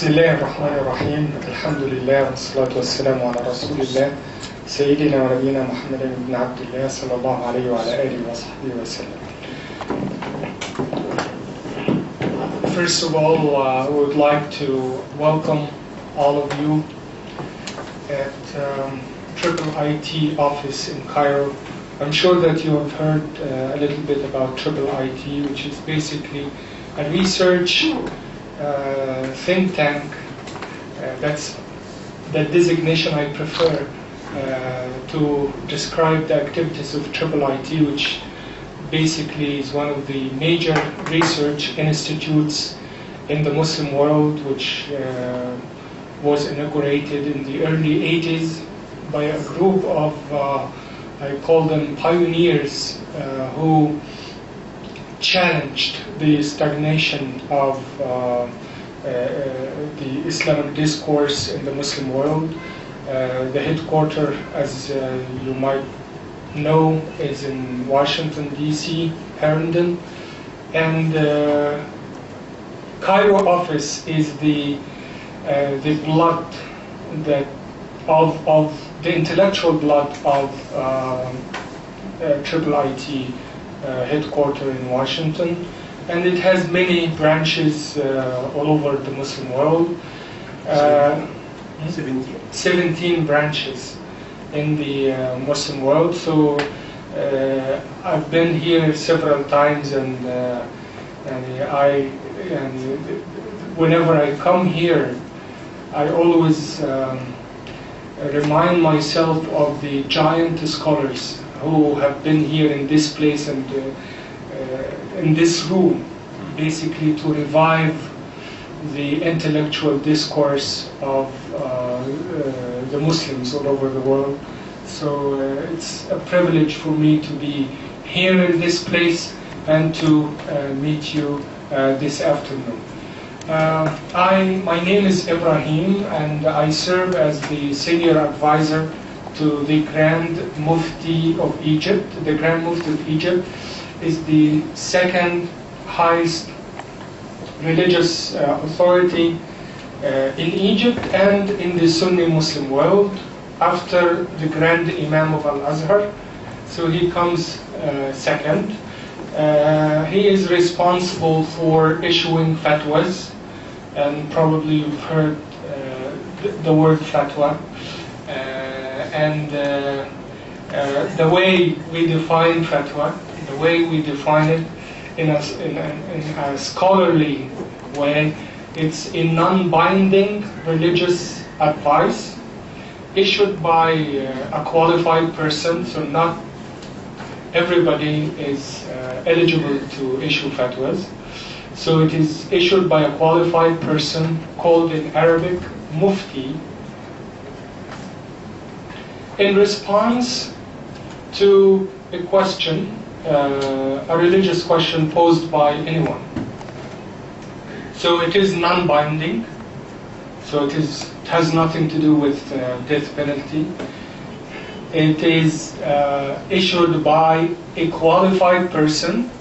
بسم الله الرحمن الرحيم. الحمد لله والصلاة والسلام على رسول الله سيدنا ونبينا محمد بن عبد الله صلى الله عليه وعلى آله وصحبه وسلم. First of all, I would like to welcome all of you at Triple IT office in Cairo. I'm sure that you have heard a little bit about Triple IT, which is basically a research think tank. That's the designation I prefer to describe the activities of Triple IT, which basically is one of the major research institutes in the Muslim world, which was inaugurated in the early 80s by a group of, I call them pioneers, who challenged the stagnation of the Islamic discourse in the Muslim world. The headquarters, as you might know, is in Washington, D.C., Herndon, and Cairo office is the blood that of the intellectual blood of Triple IT headquarters in Washington, and it has many branches all over the Muslim world. 17 branches in the Muslim world. So I've been here several times, and whenever I come here, I always remind myself of the giant scholars who have been here in this place and in this room, basically to revive the intellectual discourse of the Muslims all over the world. So it's a privilege for me to be here in this place and to meet you this afternoon. My name is Ibrahim, and I serve as the senior advisor to the Grand Mufti of Egypt. The Grand Mufti of Egypt is the second highest religious authority in Egypt and in the Sunni Muslim world, after the Grand Imam of Al-Azhar. So he comes second. He is responsible for issuing fatwas, and probably you've heard the word fatwa. And the way we define fatwa, the way we define it in a scholarly way, it's a non-binding religious advice issued by a qualified person. So not everybody is eligible to issue fatwas. So it is issued by a qualified person called in Arabic mufti, in response to a question, a religious question posed by anyone. So it is non-binding, so it has nothing to do with death penalty. It is issued by a qualified person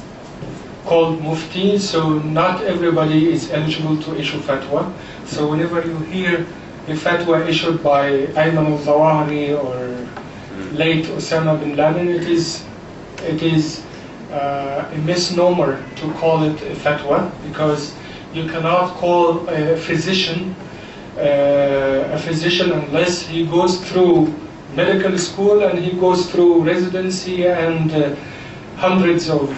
called mufti, so not everybody is eligible to issue fatwa. So whenever you hear a fatwa issued by Ayman al-Zawahiri or late Osama bin Laden, it is a misnomer to call it a fatwa, because you cannot call a physician unless he goes through medical school and he goes through residency and hundreds of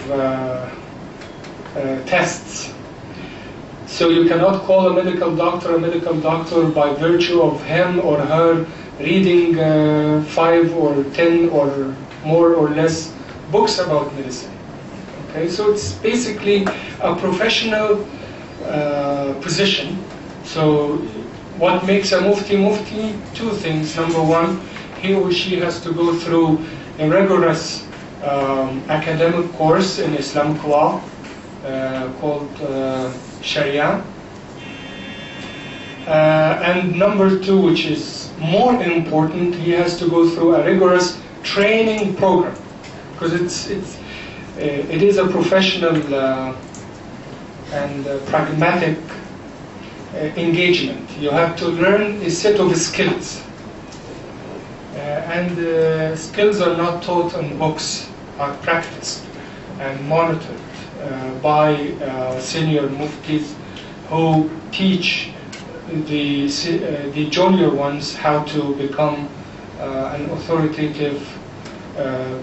tests. So you cannot call a medical doctor by virtue of him or her reading 5 or 10 or more or less books about medicine. Okay, so it's basically a professional position. So what makes a mufti? Two things. Number one, he or she has to go through a rigorous academic course in Islamic law called Sharia. And number two, which is more important, he has to go through a rigorous training program, because it is a professional and pragmatic engagement. You have to learn a set of skills. And skills are not taught in books, are practiced and monitored by senior muftis who teach the junior ones how to become an authoritative,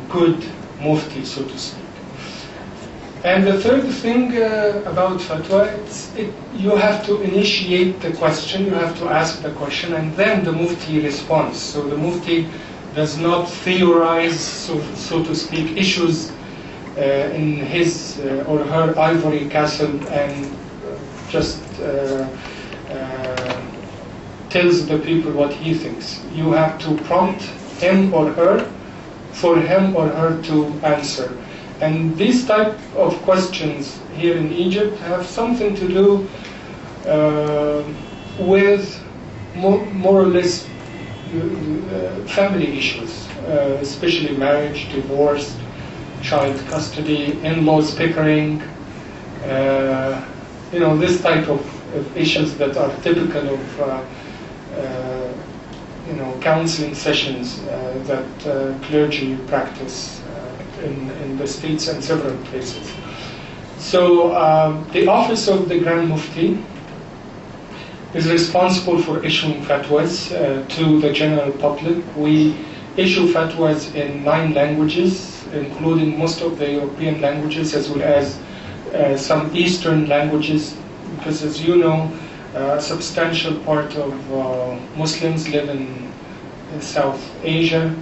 good mufti, so to speak. And the third thing about fatwa, you have to initiate the question, you have to ask the question, and then the mufti responds. So the mufti does not theorize, so to speak, issues in his or her ivory castle and just tells the people what he thinks. You have to prompt him or her for him or her to answer. And these type of questions here in Egypt have something to do with more or less family issues, especially marriage, divorce, child custody, in-laws bickering, this type of issues that are typical of counseling sessions that clergy practice in the States and several places. So the office of the Grand Mufti is responsible for issuing fatwas to the general public. We issue fatwas in 9 languages, including most of the European languages as well as some Eastern languages, because as you know, a substantial part of Muslims live in South Asia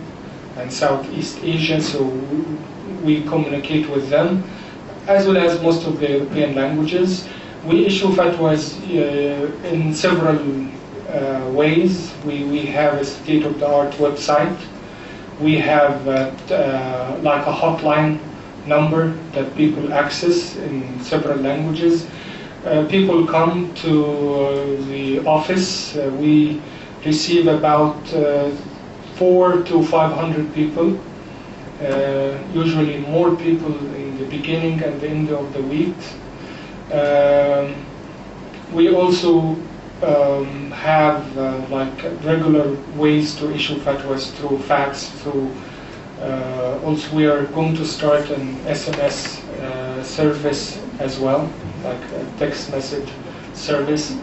and Southeast Asia, so we communicate with them, as well as most of the European languages. We issue fatwas in several ways. We have a state-of-the-art website. We have like a hotline number that people access in several languages. People come to the office. We receive about 400 to 500 people, usually more people in the beginning and the end of the week. We also have like regular ways to issue fatwas through fax, through also we are going to start an SMS service as well, like a text message service.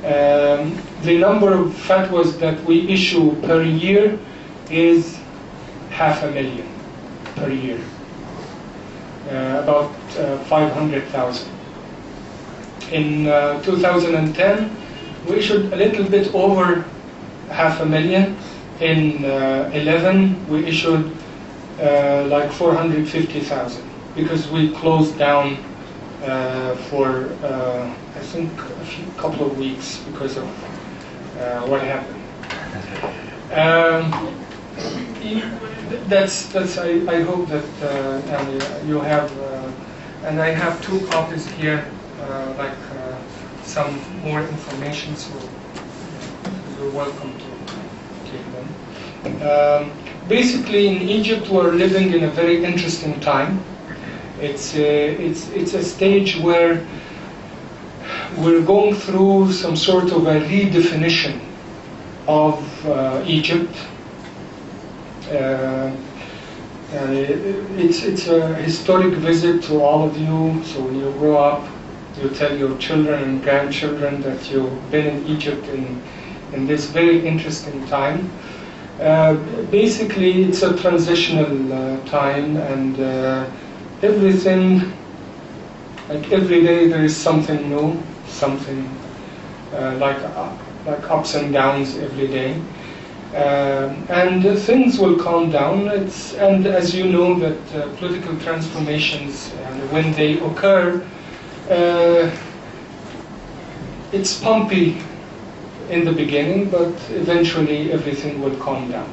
The number of fatwas that we issue per year is 500,000 per year, about 500,000. In 2010, we issued a little bit over 500,000. In 11, we issued like 450,000 because we closed down for I think a couple of weeks because of what happened. That's I hope that you have, and I have 2 copies here, like some more information, so you're welcome to take them. Basically, in Egypt, we're living in a very interesting time. It's a stage where we're going through some sort of a redefinition of Egypt. It's a historic visit to all of you. So when you grow up, you tell your children and grandchildren that you've been in Egypt in this very interesting time. Basically, it's a transitional time, and everything, like every day, there is something new, something like ups and downs every day. And things will calm down. And as you know, that political transformations, when they occur, it's bumpy in the beginning, but eventually everything will calm down.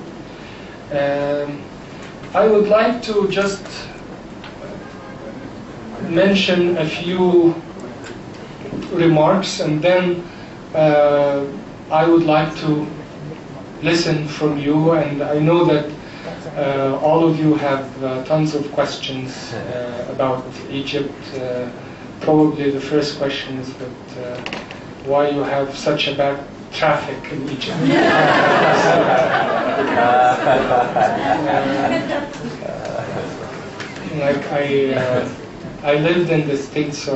I would like to just mention a few remarks, and then I would like to listen from you, and I know that all of you have tons of questions about Egypt. Probably the first question is that why you have such a bad traffic in Egypt. Like I lived in the States, so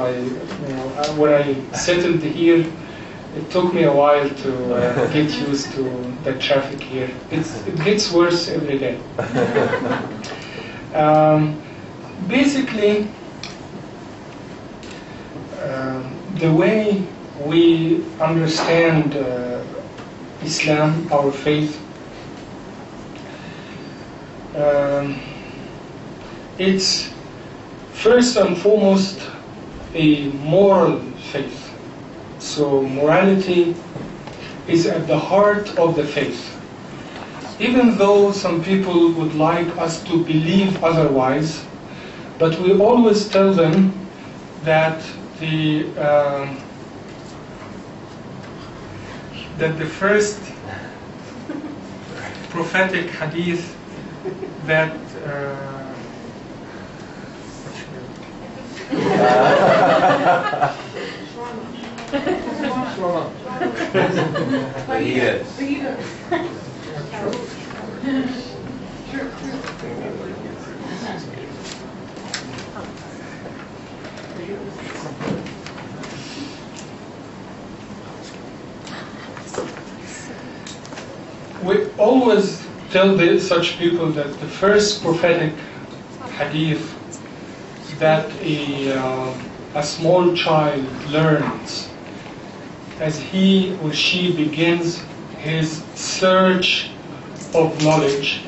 when I settled here, it took me a while to get used to the traffic here. It gets worse every day. Basically, the way we understand Islam, our faith, it's first and foremost a moral faith. So morality is at the heart of the faith. Even though some people would like us to believe otherwise, but we always tell them that the first prophetic hadith that we always tell such people that the first prophetic hadith that a small child learns as he or she begins his search of knowledge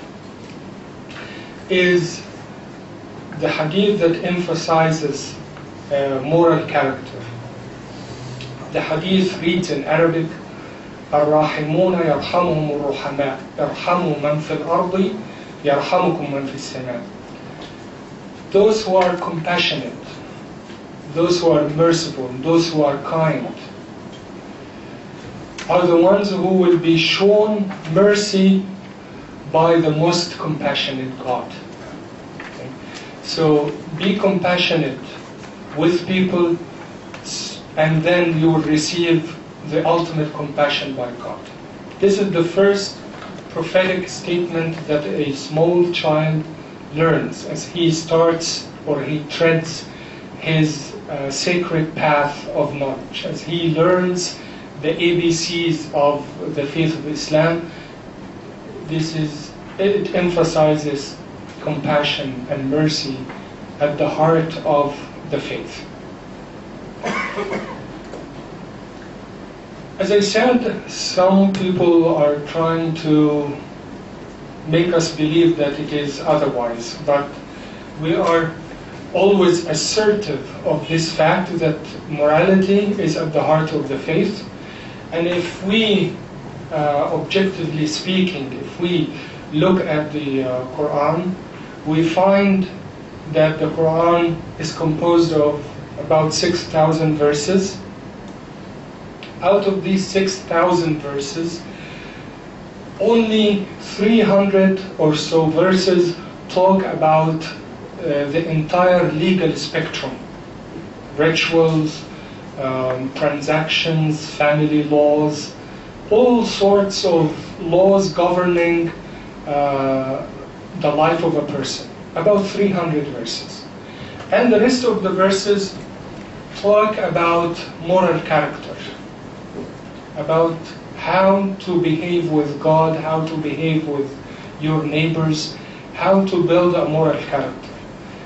is the hadith that emphasizes moral character. The hadith reads in Arabic, الراحمون يرحمهم الرحماء ارحموا من في الأرض يرحمكم من في السماء. Those who are compassionate, those who are merciful, those who are kind, are the ones who will be shown mercy by the most compassionate God. Okay? So be compassionate with people, and then you will receive the ultimate compassion by God. This is the first prophetic statement that a small child learns as he starts or he treads his sacred path of knowledge, as he learns the ABCs of the faith of Islam. It emphasizes compassion and mercy at the heart of the faith. As I said, some people are trying to make us believe that it is otherwise, but we are always assertive of this fact that morality is at the heart of the faith. And if we, objectively speaking, if we look at the Quran, we find that the Quran is composed of about 6,000 verses. Out of these 6,000 verses, only 300 or so verses talk about the entire legal spectrum. Rituals, transactions, family laws, all sorts of laws governing the life of a person. About 300 verses. And the rest of the verses talk about moral character, about how to behave with God, how to behave with your neighbors, how to build a moral character.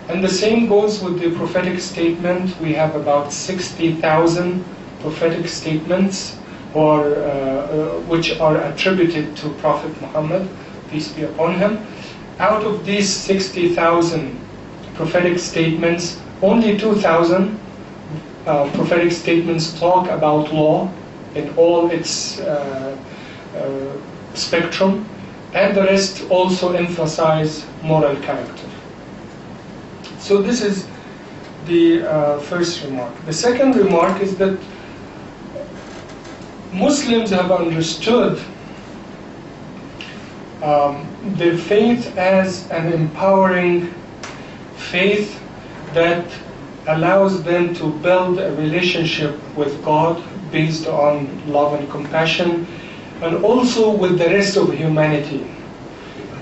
And the same goes with the prophetic statement. We have about 60,000 prophetic statements which are attributed to Prophet Muhammad, peace be upon him. Out of these 60,000 prophetic statements, only 2,000 prophetic statements talk about law in all its spectrum, and the rest also emphasize moral character. So this is the first remark. The second remark is that Muslims have understood their faith as an empowering faith that allows them to build a relationship with God, based on love and compassion, and also with the rest of humanity.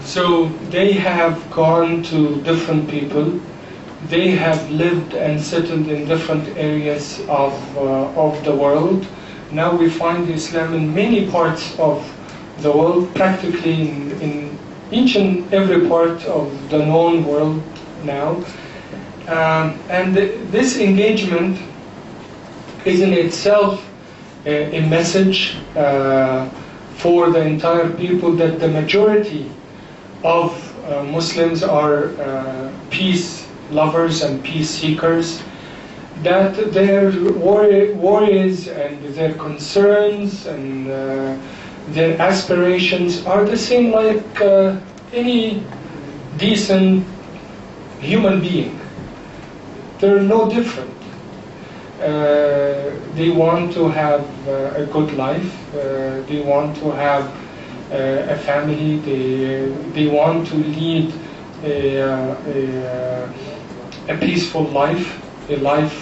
So they have gone to different people. They have lived and settled in different areas of the world. Now we find Islam in many parts of the world, practically in each and every part of the known world now. And this engagement is in itself a message for the entire people that the majority of Muslims are peace lovers and peace seekers, that their worries and their concerns and their aspirations are the same like any decent human being. They're no different. They want to have a good life. They want to have a family. They want to lead a peaceful life, a life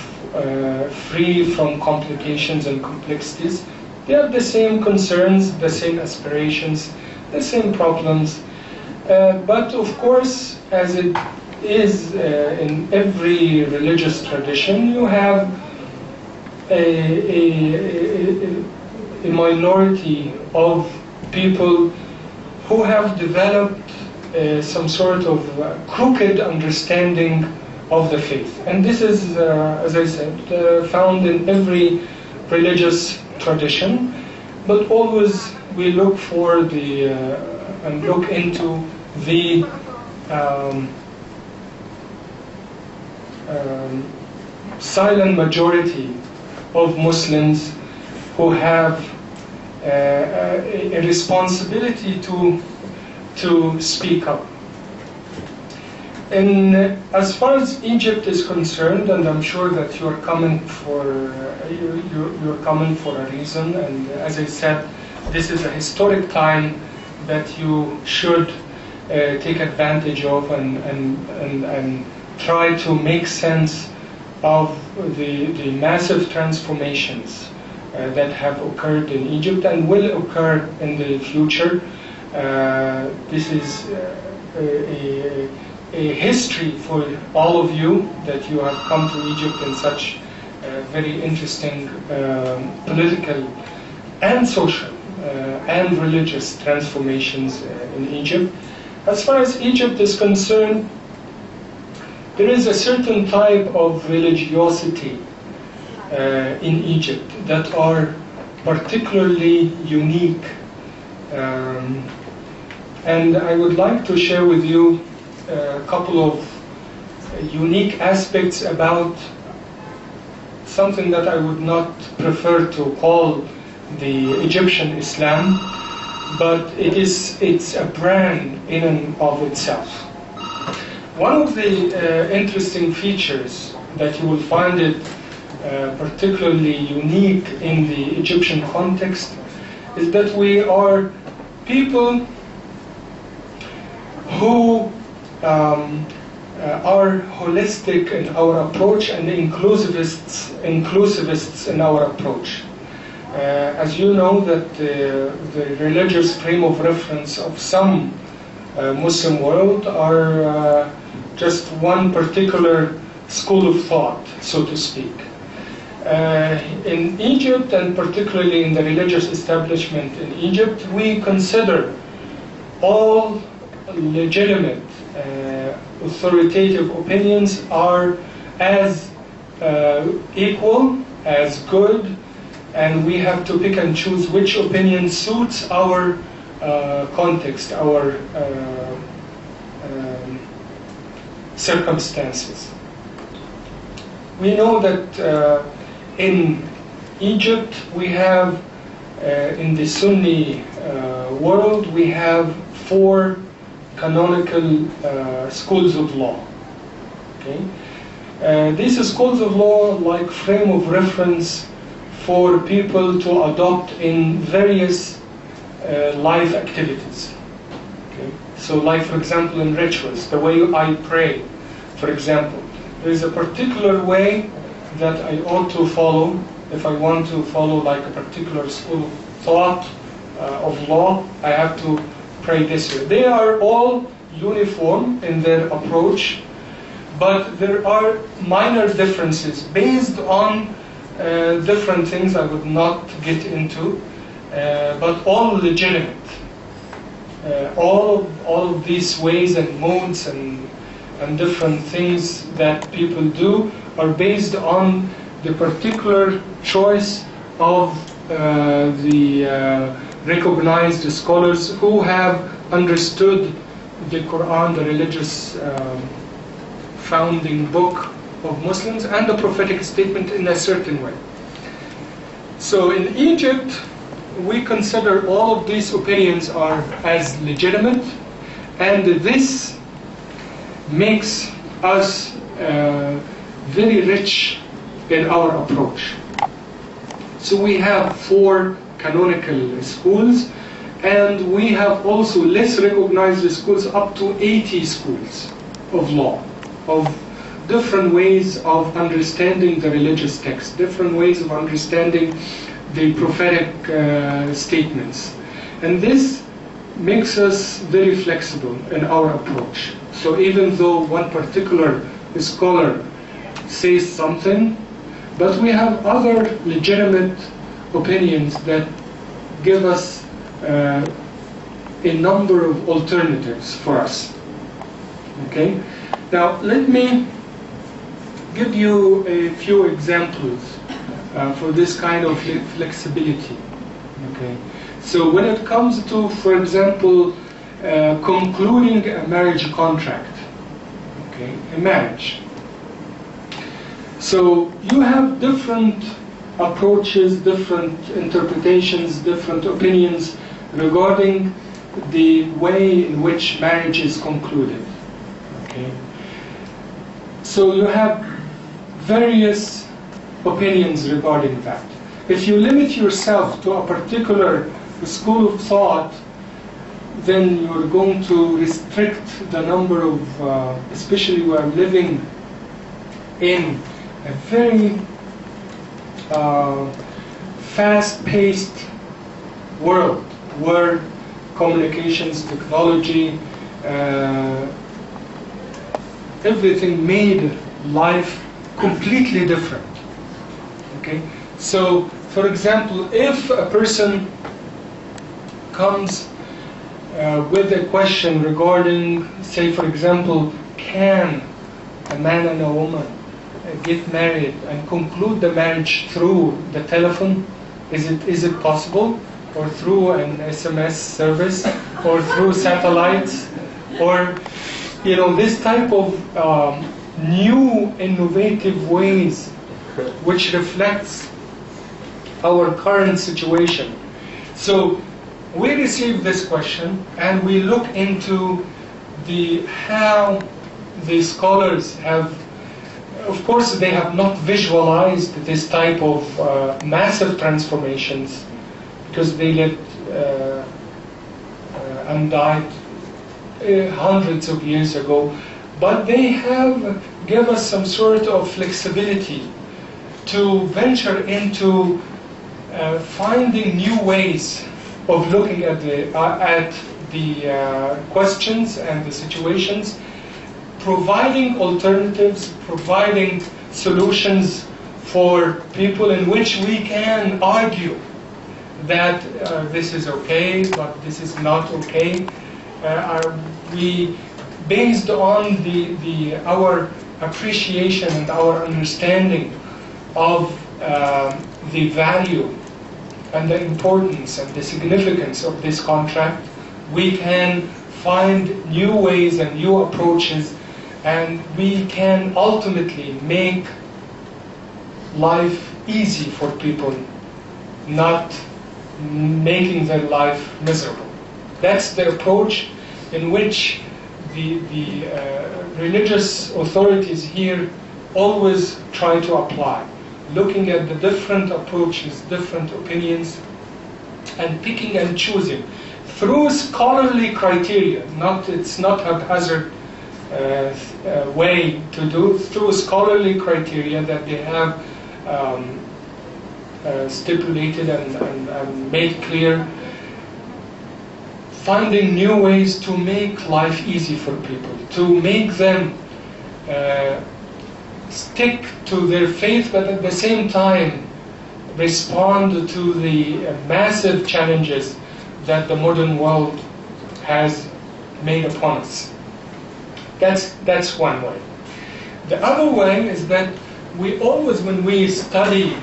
free from complications and complexities. They have the same concerns, the same aspirations, the same problems. But of course, as it is in every religious tradition, you have a minority of people who have developed some sort of crooked understanding of the faith. And this is, as I said, found in every religious tradition, but always we look for the and look into the silent majority of Muslims who have a responsibility to speak up. And as far as Egypt is concerned, and I'm sure that you're coming for you're coming for a reason, and as I said, this is a historic time that you should take advantage of and try to make sense of the massive transformations that have occurred in Egypt and will occur in the future. This is a history for all of you that you have come to Egypt in such very interesting political and social and religious transformations in Egypt. As far as Egypt is concerned, there is a certain type of religiosity in Egypt that are particularly unique. And I would like to share with you a couple of unique aspects about something that I would not prefer to call the Egyptian Islam, but it's a brand in and of itself. One of the interesting features that you will find it particularly unique in the Egyptian context is that we are people who are holistic in our approach and inclusivists in our approach. As you know, that the religious frame of reference of some Muslim world are just one particular school of thought, so to speak. In Egypt, and particularly in the religious establishment in Egypt, we consider all legitimate authoritative opinions are as equal, as good, and we have to pick and choose which opinion suits our context, our circumstances. We know that in Egypt we have, in the Sunni world, we have 4 canonical schools of law. Okay? These schools of law like frame of reference for people to adopt in various life activities. Okay? So like, for example, in rituals, the way I pray, for example, there is a particular way that I ought to follow If I want to follow like a particular school of thought of law, I have to pray this way. They are all uniform in their approach, but there are minor differences based on different things I would not get into, but all legitimate. All of these ways and modes and different things that people do are based on the particular choice of the recognized scholars who have understood the Quran, the religious founding book of Muslims, and the prophetic statement in a certain way. So in Egypt, we consider all of these opinions are as legitimate, and this makes us very rich in our approach. So we have 4 canonical schools, and we have also less recognized schools, up to 80 schools of law, of different ways of understanding the religious text, different ways of understanding the prophetic statements. And this makes us very flexible in our approach. So even though one particular scholar says something, but we have other legitimate opinions that give us a number of alternatives for us. Okay? Now let me give you a few examples for this kind of flexibility. Okay? So when it comes to, for example, concluding a marriage contract, okay, a marriage. So you have different approaches, different interpretations, different opinions regarding the way in which marriage is concluded. Okay? So you have various opinions regarding that. If you limit yourself to a particular school of thought, then you're going to restrict the number of, especially we are living in a very fast-paced world where communications, technology, everything made life completely different. Okay? So, for example, if a person comes with a question regarding, say, for example, can a man and a woman get married and conclude the marriage through the telephone? Is it possible? Or through an SMS service? Or through satellites? Or, you know, this type of new innovative ways which reflects our current situation. So we receive this question and we look into how the scholars have, of course they have not visualized this type of massive transformations because they lived and died hundreds of years ago, but they have given us some sort of flexibility to venture into finding new ways of looking at the questions and the situations, providing alternatives, providing solutions for people in which we can argue that this is okay, but this is not okay. We, based on our appreciation and our understanding of the value and the importance and the significance of this contract, we can find new ways and new approaches, and we can ultimately make life easy for people, not making their life miserable. That's the approach in which the religious authorities here always try to apply, looking at the different approaches, different opinions, and picking and choosing through scholarly criteria. It's not haphazard way to do, through scholarly criteria that they have stipulated and made clear, finding new ways to make life easy for people, to make them stick to their faith, but at the same time respond to the massive challenges that the modern world has made upon us. That's one way. The other way is that we always, when we study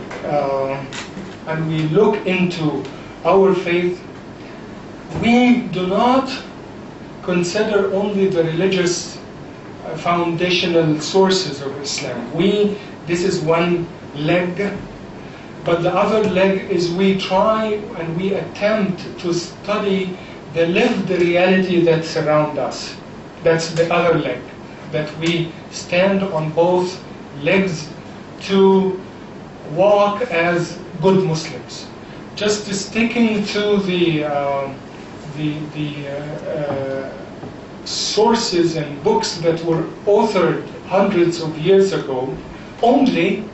and we look into our faith, we do not consider only the religious foundational sources of Islam. This is one leg, but the other leg is we try and we attempt to study the lived reality that surrounds us. That's the other leg, that we stand on both legs to walk as good Muslims. Just sticking to the sources and books that were authored hundreds of years ago only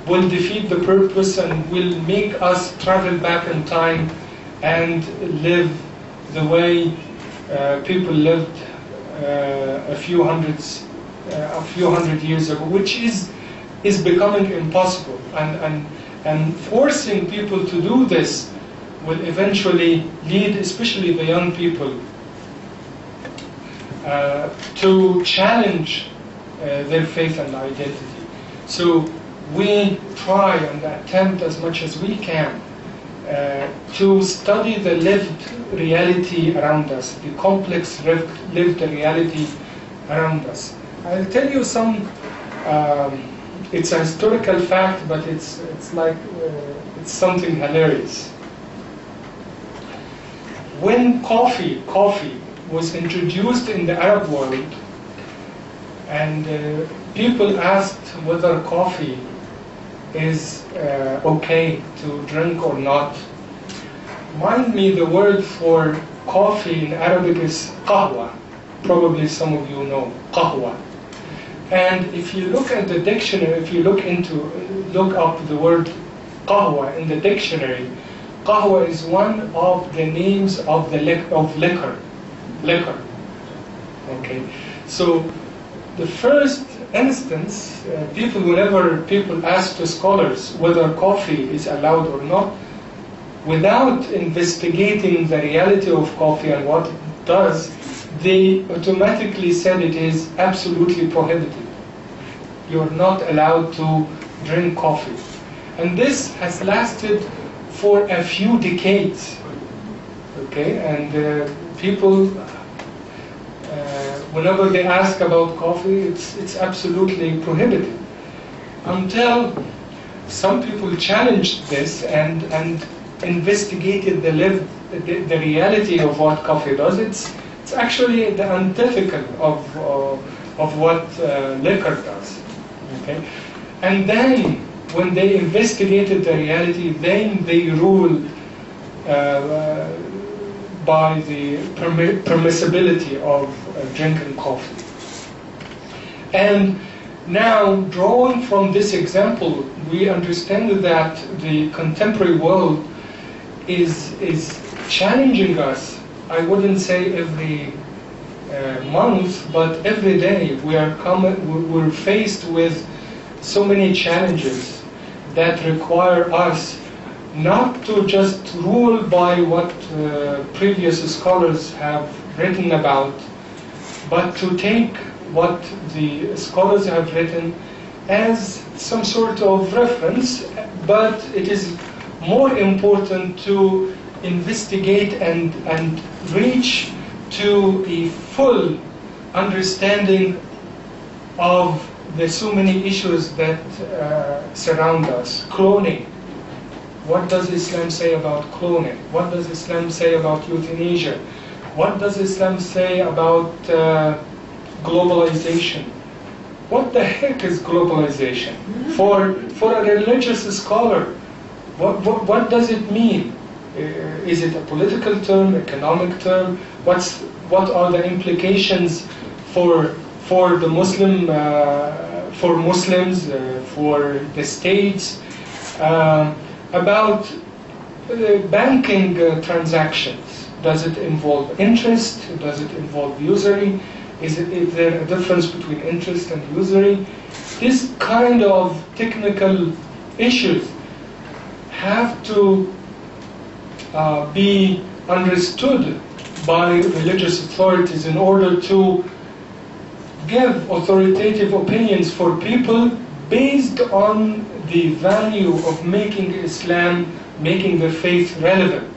will defeat the purpose and will make us travel back in time and live the way people lived a few hundred years ago, which is becoming impossible, and forcing people to do this will eventually lead, especially the young people, to challenge their faith and identity. So we try and attempt as much as we can to study the lived reality around us, the complex lived reality around us. I'll tell you some. It's a historical fact, but it's it's something hilarious. When coffee was introduced in the Arab world, and people asked whether coffee is okay to drink or not. Mind me, the word for coffee in Arabic is qahwa. Probably some of you know qahwa. And if you look at the dictionary, if you look up the word qahwa in the dictionary, qahwa is one of the names of liquor. Okay, so the first instance, whenever people ask to scholars whether coffee is allowed or not, without investigating the reality of coffee and what it does, they automatically said it is absolutely prohibited. You're not allowed to drink coffee. And this has lasted for a few decades. Okay, and people, whenever they ask about coffee, it's absolutely prohibited. Until some people challenged this and investigated the reality of what coffee does. It's actually the antithetical of what liquor does. Okay, and then when they investigated the reality, then they ruled by the permissibility of drinking coffee. And now, drawing from this example, we understand that the contemporary world is challenging us. I wouldn't say every month, but every day we're faced with so many challenges that require us not to just rule by what previous scholars have written about, but to take what the scholars have written as some sort of reference, but it is more important to investigate and reach to a full understanding of the so many issues that surround us. Cloning. What does Islam say about cloning? What does Islam say about euthanasia? What does Islam say about globalization? What the heck is globalization? For a religious scholar, what does it mean? Is it a political term, economic term? What are the implications for the for Muslims, for the states? about banking transactions. Does it involve interest? Does it involve usury? Is there a difference between interest and usury? This kind of technical issues have to be understood by religious authorities in order to give authoritative opinions for people based on the value of making Islam, making the faith relevant.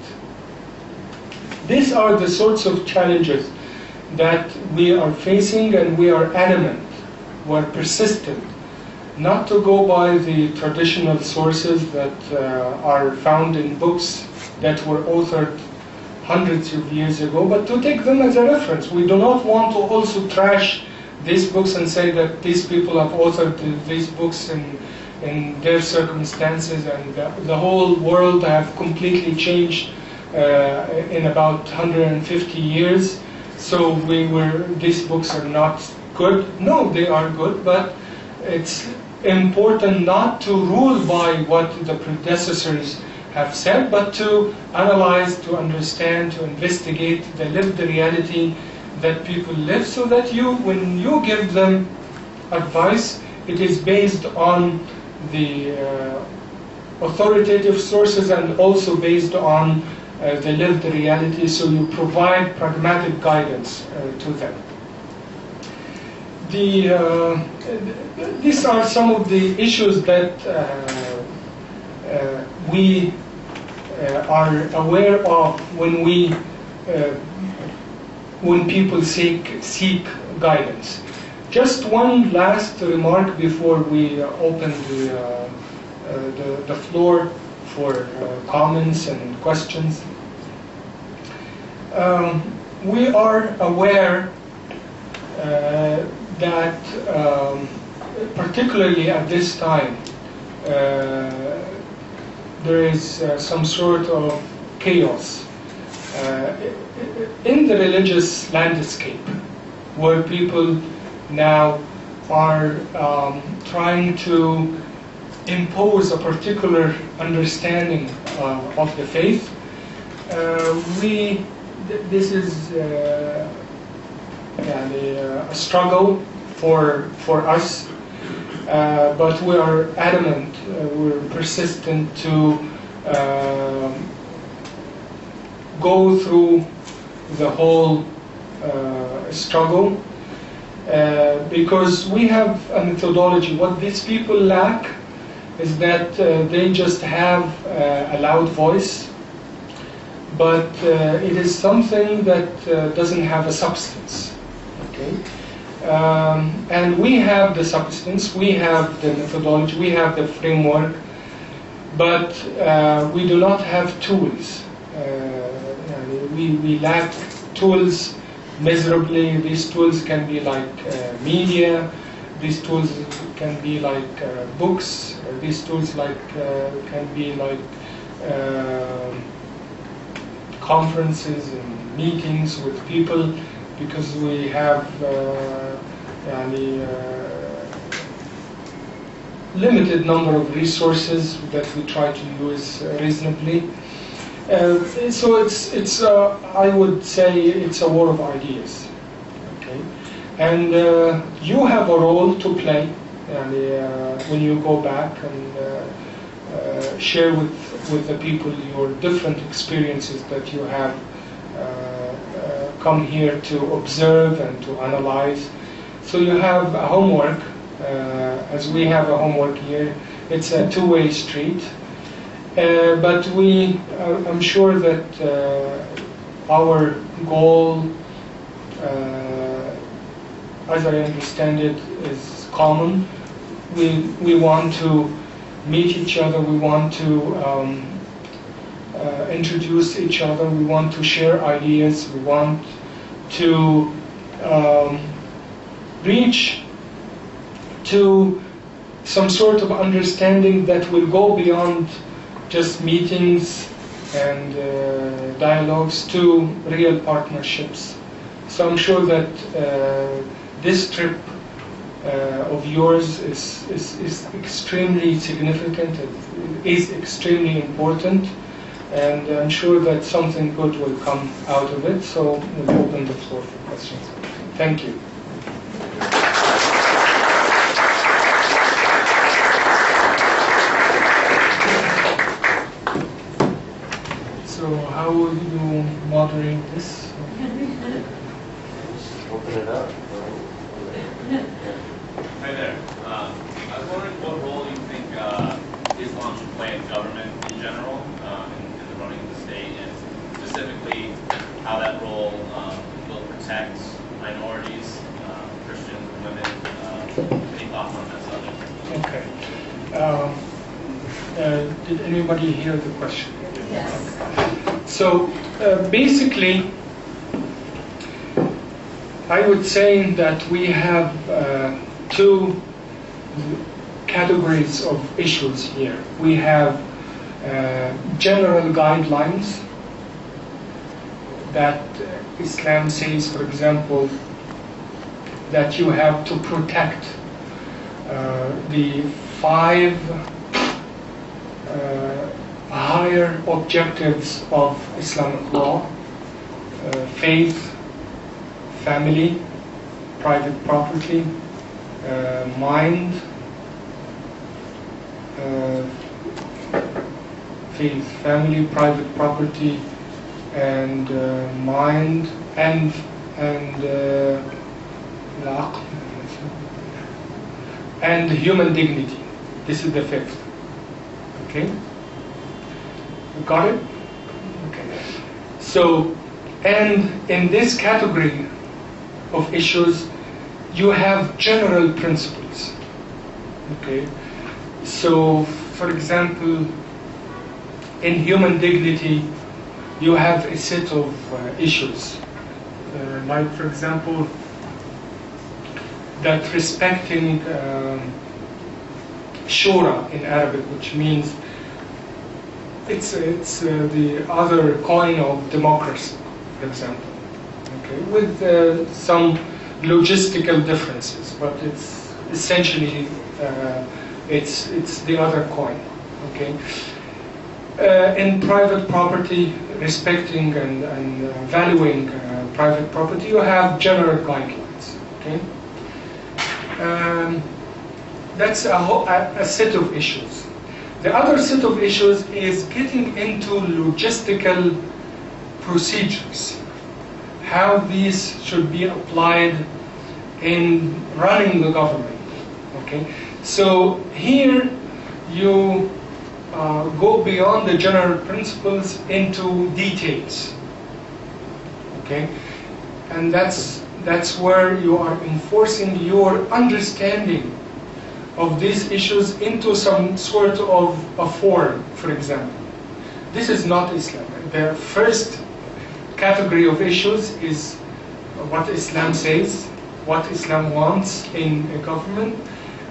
These are the sorts of challenges that we are facing, and we are adamant, we are persistent, not to go by the traditional sources that are found in books that were authored hundreds of years ago, but to take them as a reference. We do not want to also trash these books and say that these people have authored these books in their circumstances, and the whole world have completely changed in about 150 years. So these books are not good. No, they are good, but it's important not to rule by what the predecessors have said, but to analyze, to understand, to investigate the lived reality that people live, so that when you give them advice, it is based on the authoritative sources and also based on the lived reality, so you provide pragmatic guidance to them. These are some of the issues that we are aware of when people seek guidance. Just one last remark before we open the floor for comments and questions. We are aware that particularly at this time there is some sort of chaos in the religious landscape, where people now are trying to impose a particular understanding of the faith. This is a struggle for us, but we are adamant, we're persistent to go through the whole struggle, because we have a methodology. What these people lack is that they just have a loud voice, but it is something that doesn't have a substance. Okay? And we have the substance, we have the methodology, we have the framework, but we do not have tools. We lack tools miserably. These tools can be like media, these tools can be like books, these tools can be like conferences and meetings with people, because we have limited number of resources that we try to use reasonably. So it's I would say it's a war of ideas. Okay, and you have a role to play when you go back and share with the people your different experiences that you have come here to observe and to analyze. So you have a homework, as we have a homework here. It's a two-way street. But I'm sure that our goal, as I understand it, is common. We want to meet each other, we want to introduce each other, we want to share ideas, we want to reach to some sort of understanding that will go beyond just meetings and dialogues to real partnerships. So I'm sure that this trip of yours is extremely significant. It is extremely important, and I'm sure that something good will come out of it. So we'll open the floor for questions. Thank you. So how will you moderate this? Open it up. Hi there. I was wondering what role you think Islam should play in government in general, in the running of the state, and specifically how that role will protect minorities, Christians, women. Any thoughts on that subject? Okay. Did anybody hear the question? Yes. So basically, I would say that we have two categories of issues here. We have general guidelines that Islam says, for example, that you have to protect the 5 higher objectives of Islamic law: faith, family, private property, mind, faith, family, private property, and mind, and human dignity. This is the 5th. Okay? You got it? Okay. So, and in this category of issues, you have general principles. Okay? So, for example, in human dignity, you have a set of issues. Like, for example, that respecting shura in Arabic, which means it's the other coin of democracy, for example. Okay, with some logistical differences, but it's essentially it's the other coin. Okay. In private property, respecting and valuing private property, you have general guidelines. Okay. That's a set of issues. The other set of issues is getting into logistical procedures, how these should be applied in running the government. Okay, so here you go beyond the general principles into details. Okay, and that's where you are enforcing your understanding of these issues into some sort of a form, for example. This is not Islam. The first category of issues is what Islam says, what Islam wants in a government.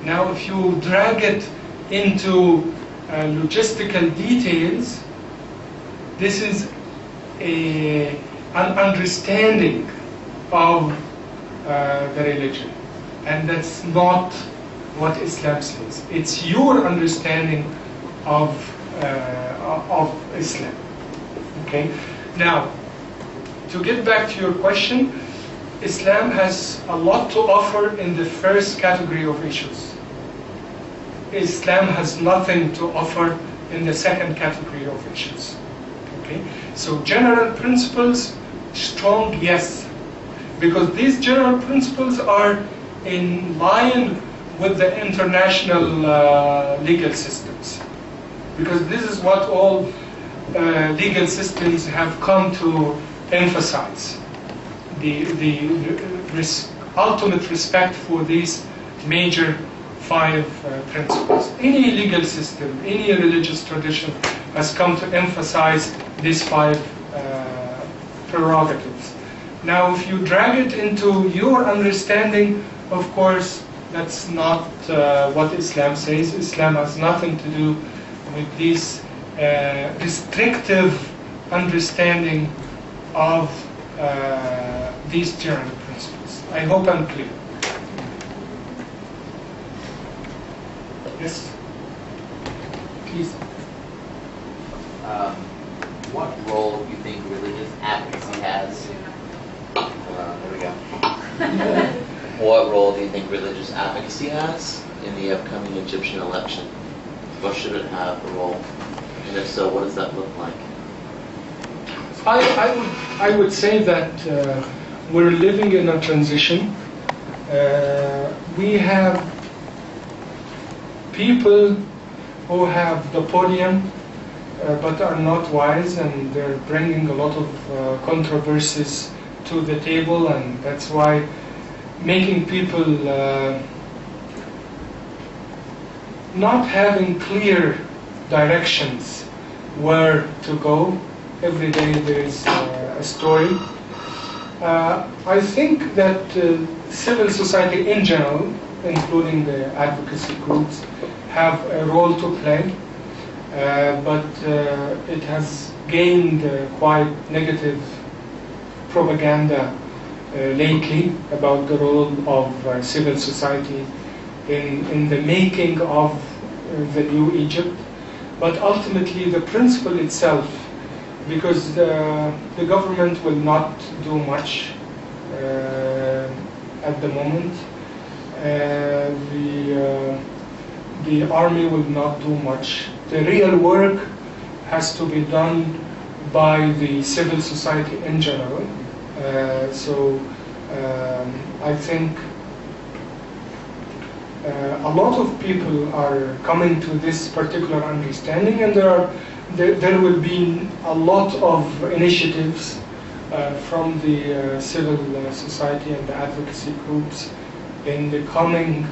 Now, if you drag it into logistical details, this is an understanding of the religion, and that's not what Islam says. It's your understanding of Islam. Okay. Now, to get back to your question, Islam has a lot to offer in the first category of issues. Islam has nothing to offer in the second category of issues. Okay? So general principles, strong, yes. Because these general principles are in line with the international legal systems. Because this is what all legal systems have come to emphasize. The ultimate respect for these major 5 principles. Any legal system, any religious tradition has come to emphasize these 5 prerogatives. Now, if you drag it into your understanding, of course, that's not what Islam says. Islam has nothing to do with this restrictive understanding of these general principles. I hope I'm clear. Yes. Please. What role do you think religious advocacy has? There we go. What role do you think religious advocacy has in the upcoming Egyptian election? What should it have a role? And if so, what does that look like? I would say that we're living in a transition. We have people who have the podium but are not wise, and they're bringing a lot of controversies to the table, and that's why making people not having clear directions where to go. Every day there is a story. I think that civil society in general, including the advocacy groups, have a role to play, but it has gained quite negative propaganda lately about the role of civil society in the making of the new Egypt. But ultimately the principle itself, because the government will not do much at the moment, the army will not do much. The real work has to be done by the civil society in general. So I think a lot of people are coming to this particular understanding, and there will be a lot of initiatives from the civil society and the advocacy groups in the coming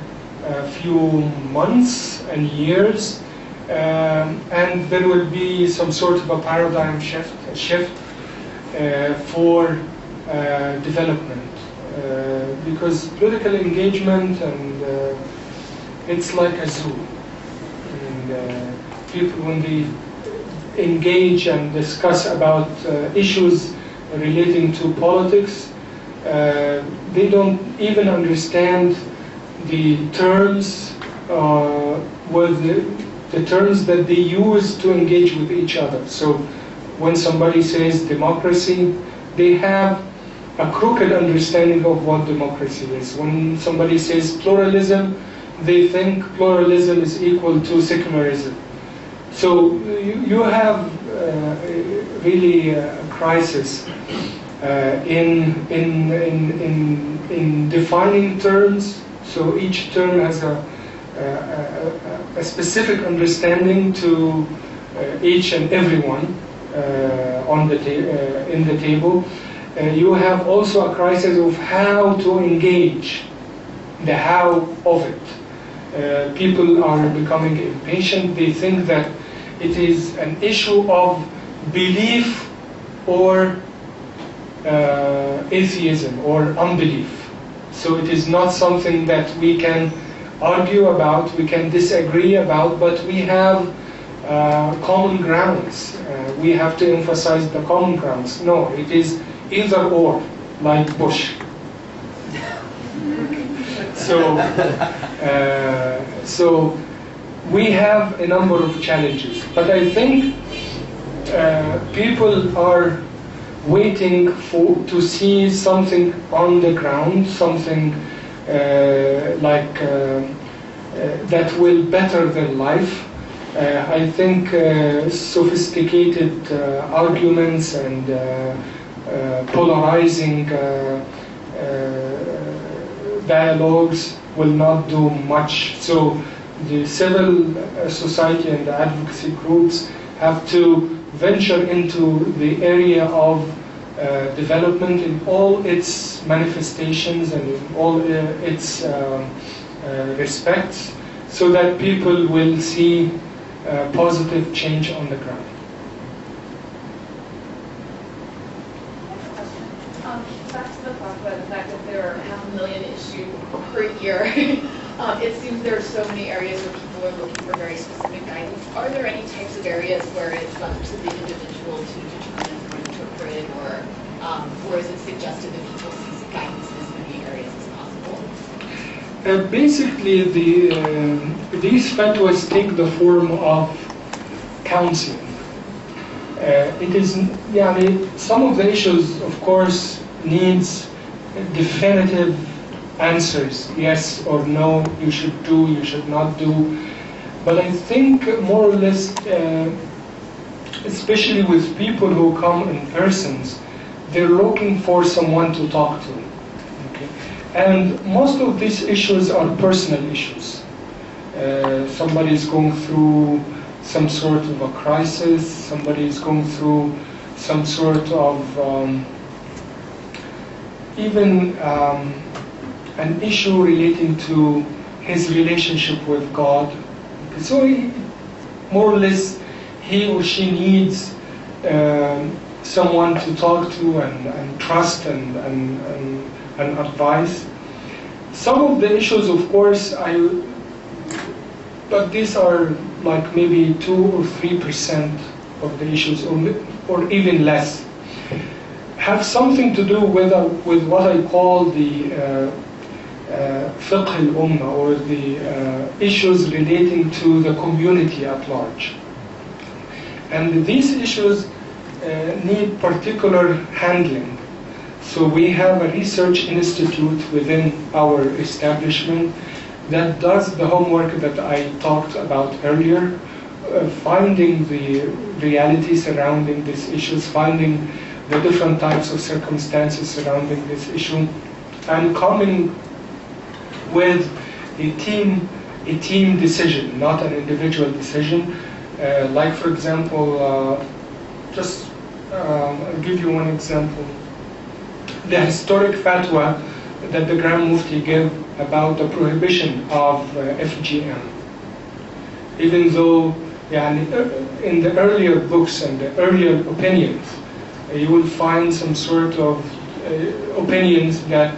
few months and years, and there will be some sort of a paradigm shift for development, because political engagement and it's like a zoo, and people, when they engage and discuss about issues relating to politics, they don't even understand the terms the terms that they use to engage with each other. So when somebody says democracy, they have a crooked understanding of what democracy is. When somebody says pluralism, they think pluralism is equal to secularism. So you have really a crisis in defining terms. So each term has a specific understanding to each and everyone in the table. You have also a crisis of how to engage, the how of it. People are becoming impatient. They think that it is an issue of belief or atheism or unbelief. So it is not something that we can argue about, we can disagree about, but we have common grounds. We have to emphasize the common grounds. No, it is either or, like Bush. So we have a number of challenges, but I think people are waiting to see something on the ground, something that will better their life. I think sophisticated arguments and polarizing dialogues will not do much. So the civil society and the advocacy groups have to venture into the area of development in all its manifestations and in all its respects, so that people will see positive change on the ground. Back to the talk about the fact that there are 500,000 issued per year. It seems there are so many areas where people are looking for very specific guidance. Are there any types of areas where it's left to the individual to determine or interpret, or is it suggested that people seek guidance in as many areas as possible? Basically, these fatwas take the form of counseling. It is, some of the issues, of course, needs definitive answers, yes or no, you should do, you should not do. But I think more or less, especially with people who come in persons, they're looking for someone to talk to. Okay? And most of these issues are personal issues. Somebody is going through some sort of a crisis, somebody is going through some sort of even an issue relating to his relationship with God. So more or less, he or she needs someone to talk to and trust and advise. Some of the issues, of course, but these are like maybe 2 or 3% of the issues, or even less, have something to do with what I call the fiqh al-ummah, or the issues relating to the community at large. And these issues need particular handling. So we have a research institute within our establishment that does the homework that I talked about earlier, finding the reality surrounding these issues, finding the different types of circumstances surrounding this issue, and coming with a team decision, not an individual decision. Like, for example, I'll give you one example. The historic fatwa that the Grand Mufti gave about the prohibition of FGM. Even though in the earlier books and the earlier opinions, you will find some sort of opinions that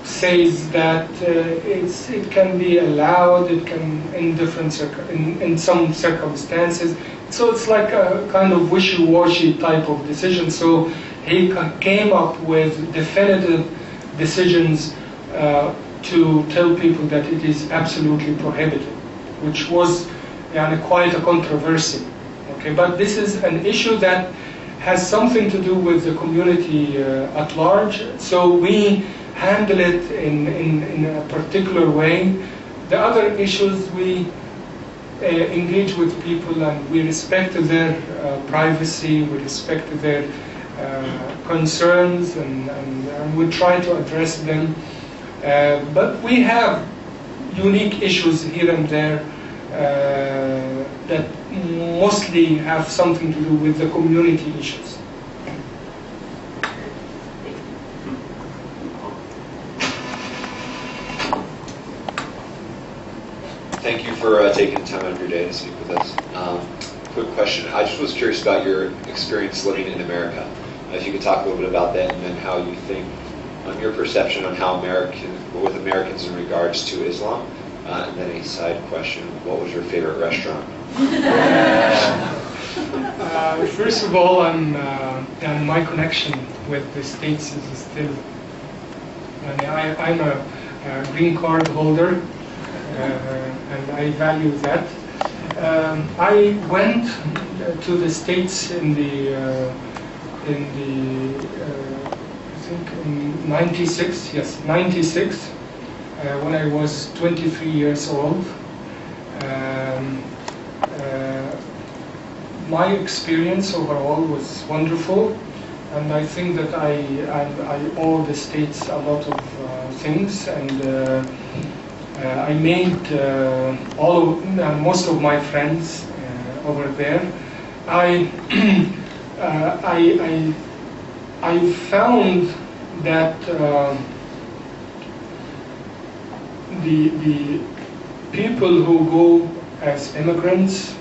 says that it can be allowed, it can in some circumstances. So it's like a kind of wishy-washy type of decision. So he came up with definitive decisions to tell people that it is absolutely prohibited, which was quite a controversy. Okay, but this is an issue that has something to do with the community at large. So we handle it in a particular way. The other issues we engage with people, and we respect their privacy, we respect their concerns, and we try to address them. But we have unique issues here and there that mostly have something to do with the community issues. Thank you for taking time out of your day to speak with us. Quick question. I just was curious about your experience living in America. If you could talk a little bit about that, and then how you think, on your perception on how with Americans in regards to Islam. And then a side question, what was your favorite restaurant? First of all, my connection with the States is still, I'm a green card holder, and I value that. I went to the States in I think in 96, yes, 96, when I was 23 years old. My experience overall was wonderful, and I think that I owe the States a lot of things, and I made most of my friends over there. I found that the people who go as immigrants,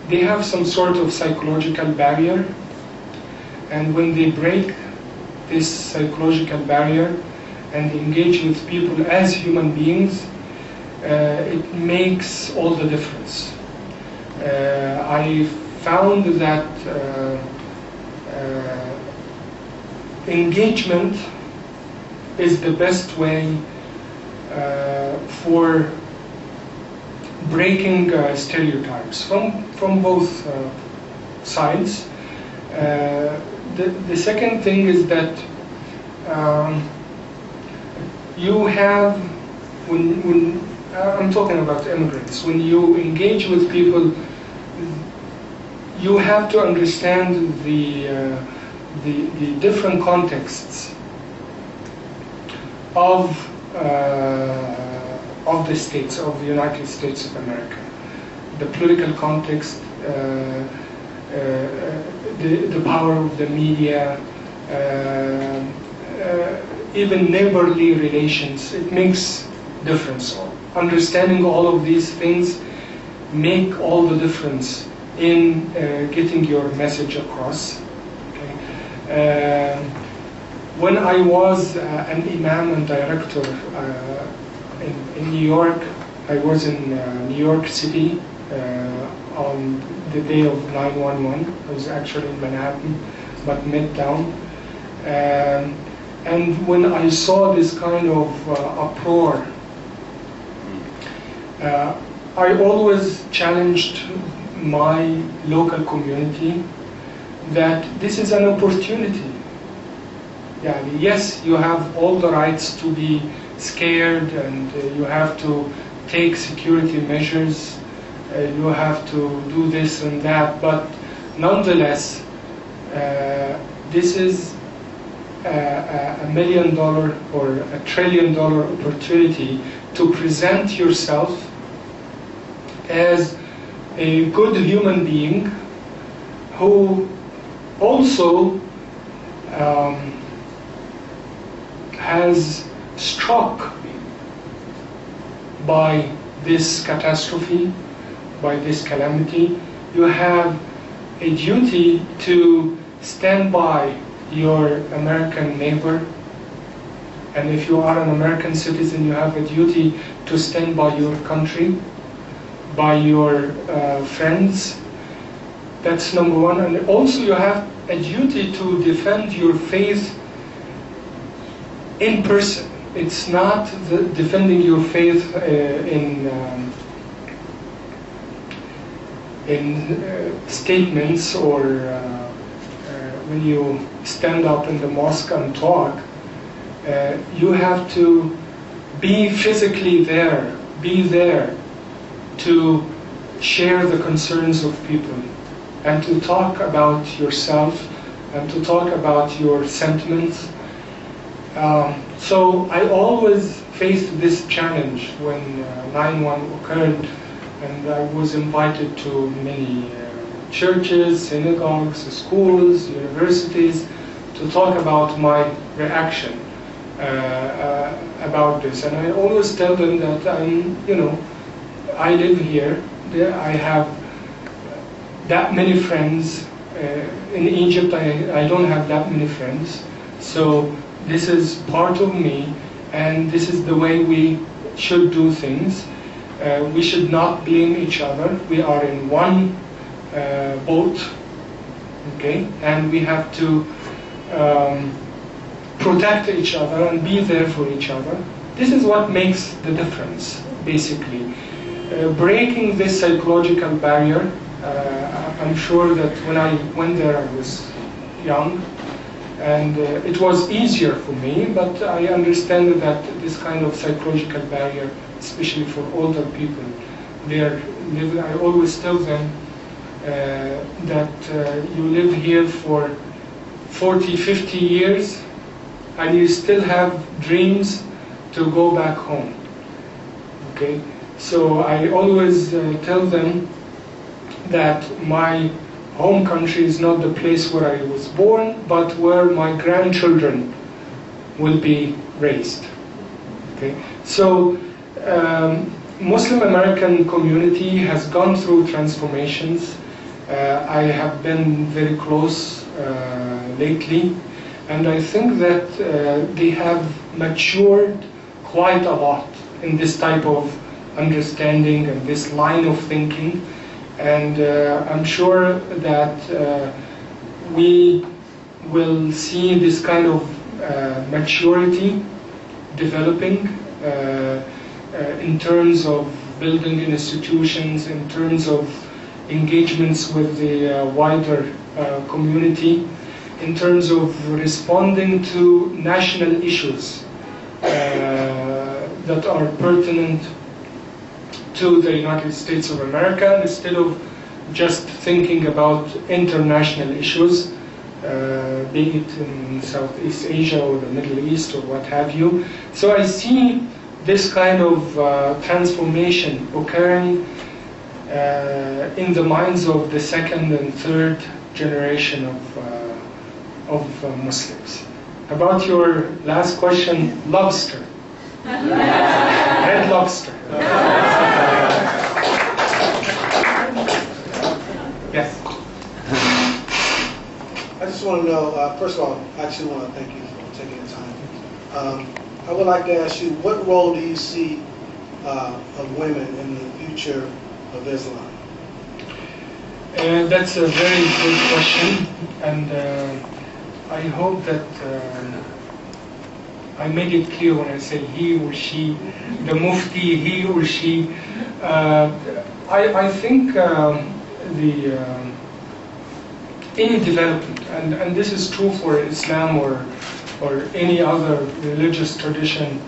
they have some sort of psychological barrier, and when they break this psychological barrier and engage with people as human beings, it makes all the difference. I found that engagement is the best way for breaking stereotypes from both sides. The second thing is that you have, when I'm talking about immigrants, when you engage with people, you have to understand the different contexts of the states, of the United States of America. The political context, the power of the media, even neighborly relations. It makes difference. Understanding all of these things make all the difference in getting your message across. Okay. When I was an imam and director in New York, I was in New York City on the day of 9/11. I was actually in Manhattan, but Midtown. And when I saw this kind of uproar, I always challenged my local community that this is an opportunity. Yeah, yes, you have all the rights to be scared, and you have to take security measures, you have to do this and that, but nonetheless, this is $1 million or $1 trillion opportunity to present yourself as a good human being who also has struck by this catastrophe, by this calamity. You have a duty to stand by your American neighbor, and if you are an American citizen, you have a duty to stand by your country, by your friends. That's number one. And also you have a duty to defend your faith in person. It's not defending your faith in statements or when you stand up in the mosque and talk. You have to be physically there, be there to share the concerns of people and to talk about yourself and to talk about your sentiments. So I always faced this challenge when 9/11 occurred, and I was invited to many churches, synagogues, schools, universities to talk about my reaction about this. And I always tell them that I live here. I have that many friends. In Egypt, I don't have that many friends. So this is part of me, and this is the way we should do things. We should not blame each other. We are in one boat, okay? And we have to protect each other and be there for each other. This is what makes the difference, basically. Breaking this psychological barrier. I'm sure that when I went there, I was young, and it was easier for me, but I understand that this kind of psychological barrier, especially for older people, I always tell them that you live here for 40, 50 years, and you still have dreams to go back home. Okay? So I always tell them that my home country is not the place where I was born, but where my grandchildren will be raised. Okay? So Muslim American community has gone through transformations. I have been very close lately, and I think that they have matured quite a lot in this type of understanding and this line of thinking. And I'm sure that we will see this kind of maturity developing in terms of building institutions, in terms of engagements with the wider community, in terms of responding to national issues that are pertinent to the United States of America, instead of just thinking about international issues, be it in Southeast Asia or the Middle East or what have you. So I see this kind of transformation occurring in the minds of the second and third generation of Muslims. About your last question, lobster. Red lobster. Yes. I just want to know, first of all, I actually want to thank you for taking the time. I would like to ask you, what role do you see of women in the future of Islam? That's a very good question, and I hope that I made it clear when I said he or she, the mufti, he or she. I think any development, and this is true for Islam or any other religious tradition,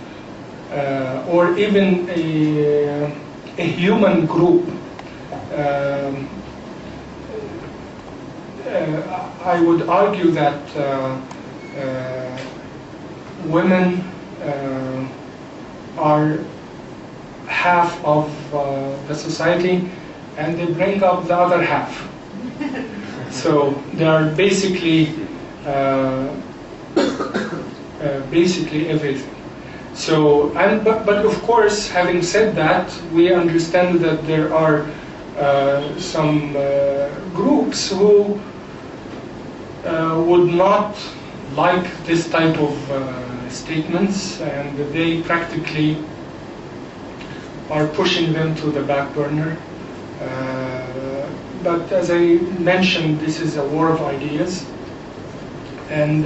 or even a human group, I would argue that women are half of the society, and they bring up the other half. So they are basically everything. So, but of course, having said that, we understand that there are some groups who would not like this type of statements, and they practically are pushing them to the back burner. But as I mentioned, this is a war of ideas, and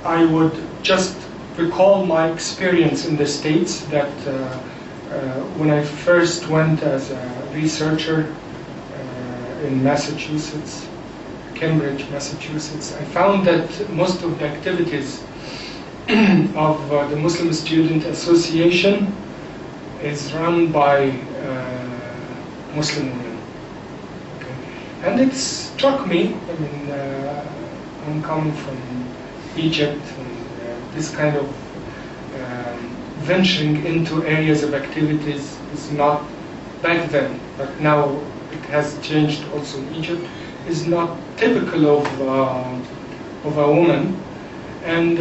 I would just recall my experience in the States that when I first went as a researcher in Massachusetts, Cambridge, Massachusetts, I found that most of the activities of the Muslim Student Association is run by Muslim women. Okay. And it struck me, I mean, I'm coming from Egypt, and this kind of venturing into areas of activities is not back then, but now it has changed also in Egypt, is not typical of a woman. And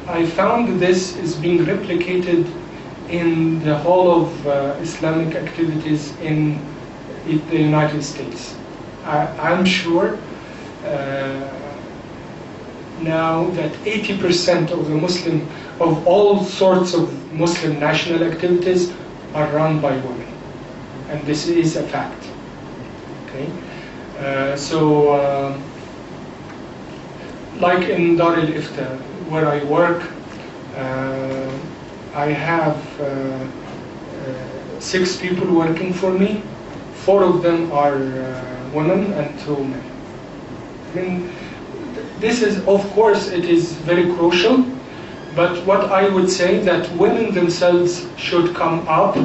I found this is being replicated in the whole of Islamic activities in the United States. I'm sure now that 80% of of all sorts of Muslim national activities are run by women, and this is a fact. Okay, like in Dar al-Ifta, where I work, I have 6 people working for me. 4 of them are women and 2 men. I mean, this is, of course, it is very crucial, but what I would say that women themselves should come up,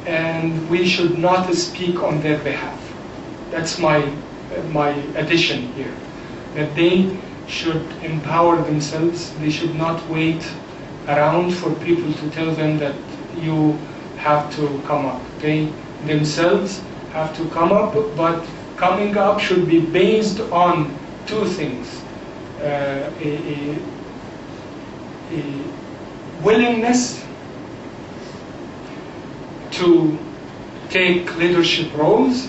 and we should not speak on their behalf. That's my addition here, that they should empower themselves. They should not wait around for people to tell them that you have to come up. They themselves have to come up, but coming up should be based on 2 things. A willingness to take leadership roles,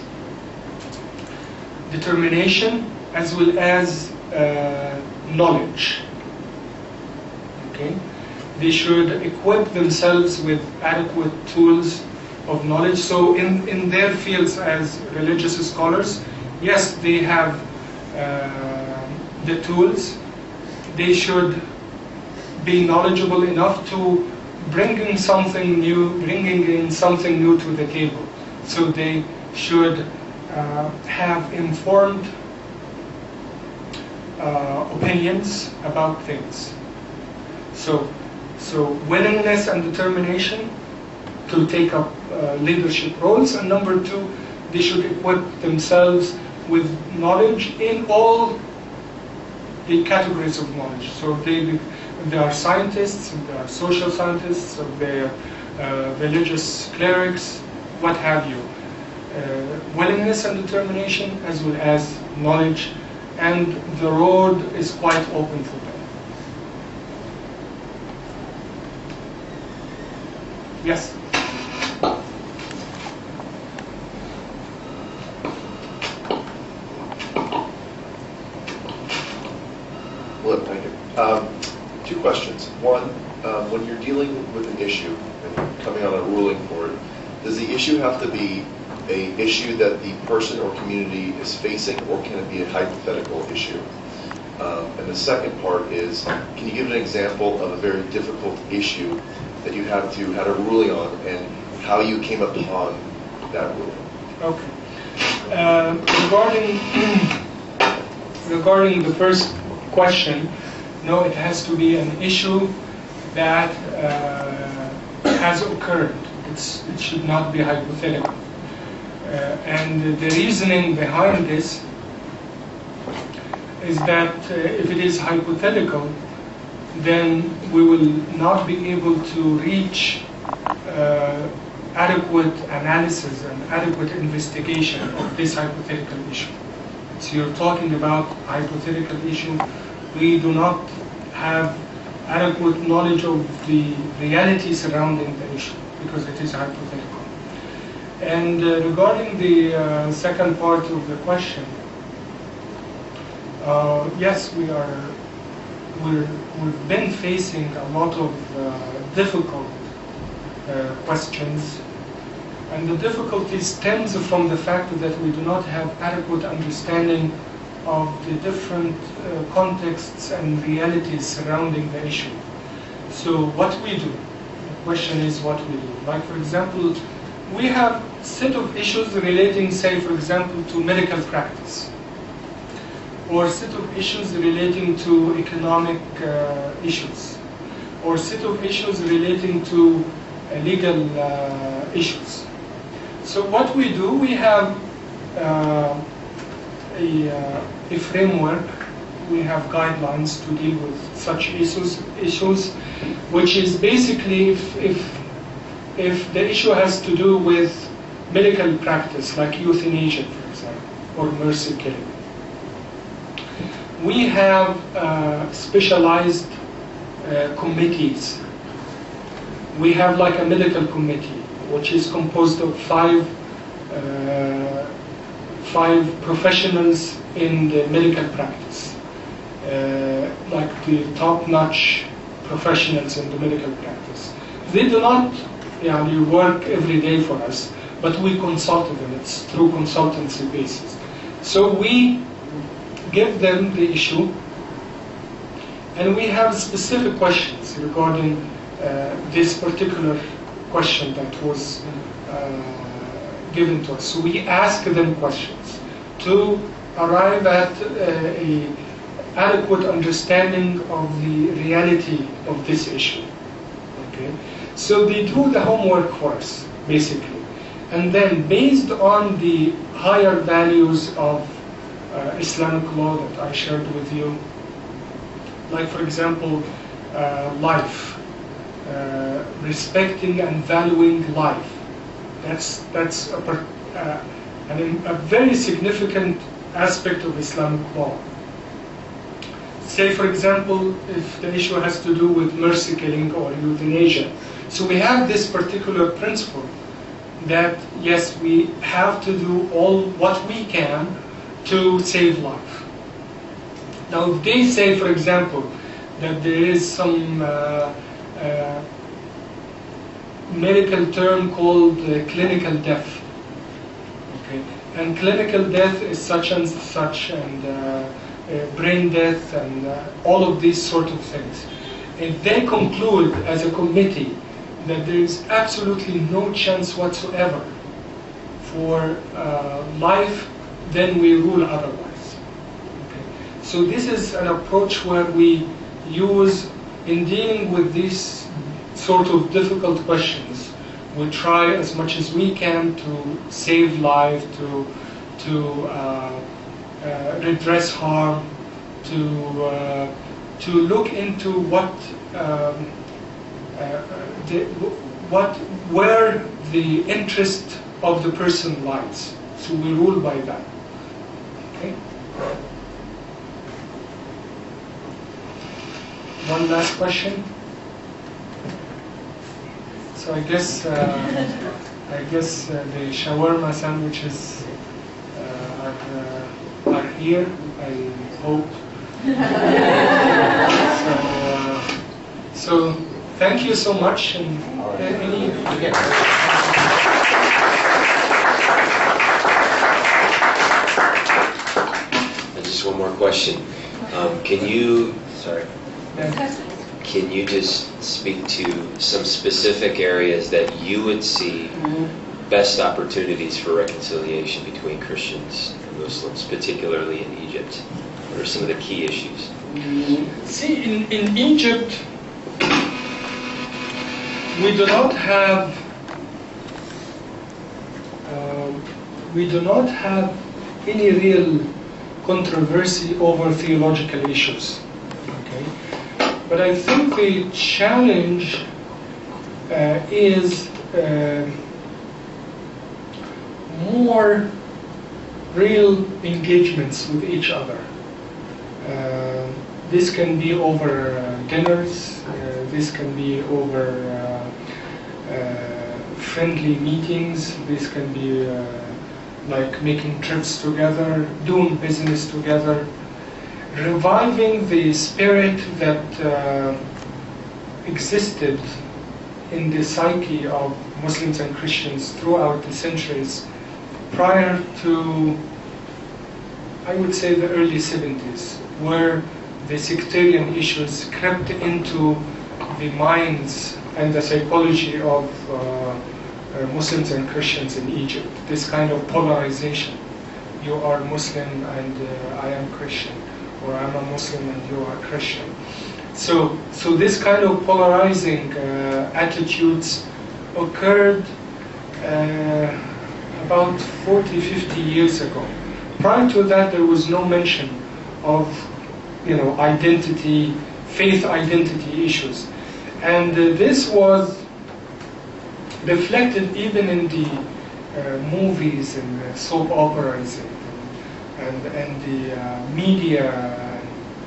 determination, as well as knowledge. Okay? They should equip themselves with adequate tools of knowledge. So in their fields as religious scholars, yes, they have the tools. They should be knowledgeable enough to bringing in something new to the table. So they should have informed opinions about things. So willingness and determination to take up leadership roles, and number two, they should equip themselves with knowledge in all the categories of knowledge. So they are scientists, they are social scientists, they are religious clerics, what have you. Willingness and determination as well as knowledge, and the road is quite open for them. Yes? Hello, thank you. Two questions. One, when you're dealing with an issue and coming on a ruling for it, does the issue have to be an issue that the person or community is facing, or can it be a hypothetical issue? And the second part is, can you give an example of a very difficult issue that you had a ruling on, and how you came upon that ruling? Okay. Regarding the first question, no, it has to be an issue that has occurred. It should not be hypothetical. And the reasoning behind this is that if it is hypothetical, then we will not be able to reach adequate analysis and adequate investigation of this hypothetical issue. So you're talking about hypothetical issue. We do not have adequate knowledge of the reality surrounding the issue because it is hypothetical. And regarding the second part of the question, yes, we've been facing a lot of difficult questions, and the difficulty stems from the fact that we do not have adequate understanding of the different contexts and realities surrounding the issue. So what we do, the question is what we do. Like for example, we have a set of issues relating, say for example, to medical practice, or a set of issues relating to economic issues, or a set of issues relating to legal issues. So what we do, we have a framework, we have guidelines to deal with such issues, which is basically if the issue has to do with medical practice, like euthanasia, for example, or mercy killing. We have specialized committees. We have like a medical committee, which is composed of five professionals in the medical practice, like the top-notch professionals in the medical practice. They do not work every day for us, but we consult them. It's through consultancy basis. So we give them the issue, and we have specific questions regarding this particular question that was given to us. So we ask them questions to arrive at an adequate understanding of the reality of this issue. Okay? So they do the homework for us, basically. And then based on the higher values of Islamic law that I shared with you, like for example, life, respecting and valuing life. That's a very significant aspect of Islamic law. Say, for example, if the issue has to do with mercy killing or euthanasia. So we have this particular principle that, yes, we have to do all what we can to save life. Now, if they say, for example, that there is some medical term called clinical death. Okay? And clinical death is such and such, and brain death, and all of these sort of things. If they conclude as a committee that there is absolutely no chance whatsoever for life, then we rule otherwise. Okay. So this is an approach where we use, in dealing with these sort of difficult questions, we try as much as we can to save life, to redress harm, to look into where the interest of the person lies. So we rule by that. Okay. One last question. So I guess the shawarma sandwiches are here. I hope. So thank you so much. And just one more question. Can you just speak to some specific areas that you would see best opportunities for reconciliation between Christians and Muslims, particularly in Egypt? What are some of the key issues? See, in Egypt, we do not have any real controversy over theological issues. Okay, but I think the challenge is more real engagements with each other. This can be over dinners, this can be over friendly meetings, this can be like making trips together, doing business together, reviving the spirit that existed in the psyche of Muslims and Christians throughout the centuries prior to, I would say, the early 70s, where the sectarian issues crept into the minds and the psychology of Muslims and Christians in Egypt. This kind of polarization. You are Muslim and I am Christian, or I'm a Muslim and you are Christian. So this kind of polarizing attitudes occurred about 40, 50 years ago. Prior to that, there was no mention of, identity, faith identity issues. And this was reflected even in the movies and soap operas and the media,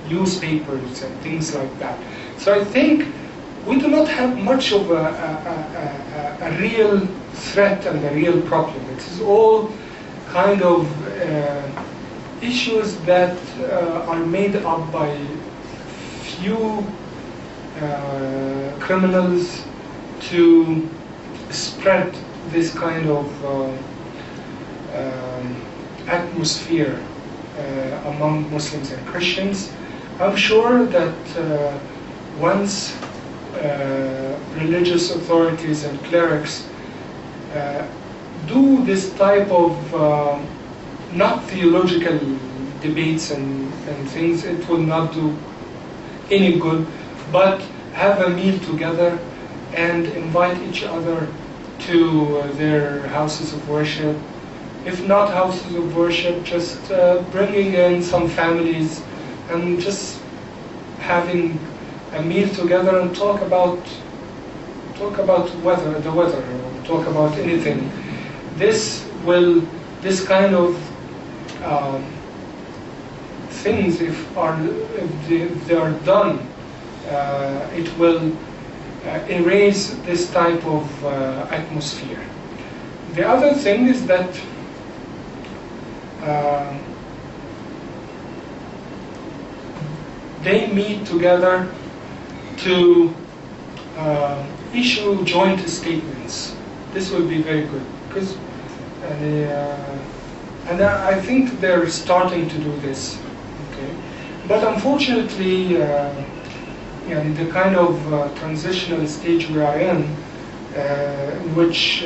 newspapers and things like that. So I think we do not have much of a real threat and a real problem. It is all kind of issues that are made up by few criminals to spread this kind of atmosphere among Muslims and Christians. I'm sure that once religious authorities and clerics do this type of not theological debates and things, it will not do any good, but have a meal together and invite each other to their houses of worship. If not houses of worship, just bringing in some families and just having a meal together and talk about the weather, or talk about anything. This kind of things, if they are done, it will erase this type of atmosphere. The other thing is that they meet together to issue joint statements. This will be very good, because and I think they're starting to do this. Okay, but unfortunately, in the kind of transitional stage we are in, in which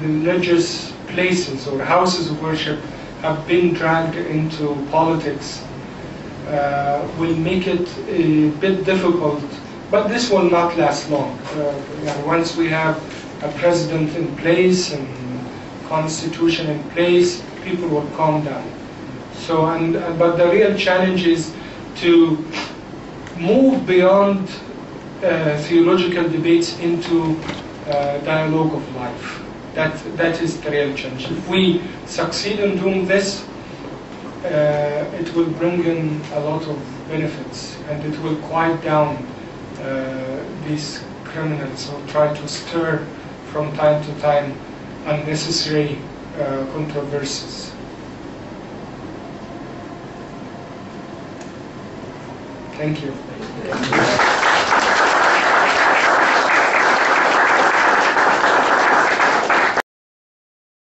religious places or houses of worship have been dragged into politics will make it a bit difficult, but this will not last long. Once we have a president in place and constitution in place, people will calm down. So, but the real challenge is to move beyond theological debates into dialogue of life. That is the real challenge. If we succeed in doing this, it will bring in a lot of benefits, and it will quiet down these criminals who try to stir from time to time unnecessary controversies. Thank you.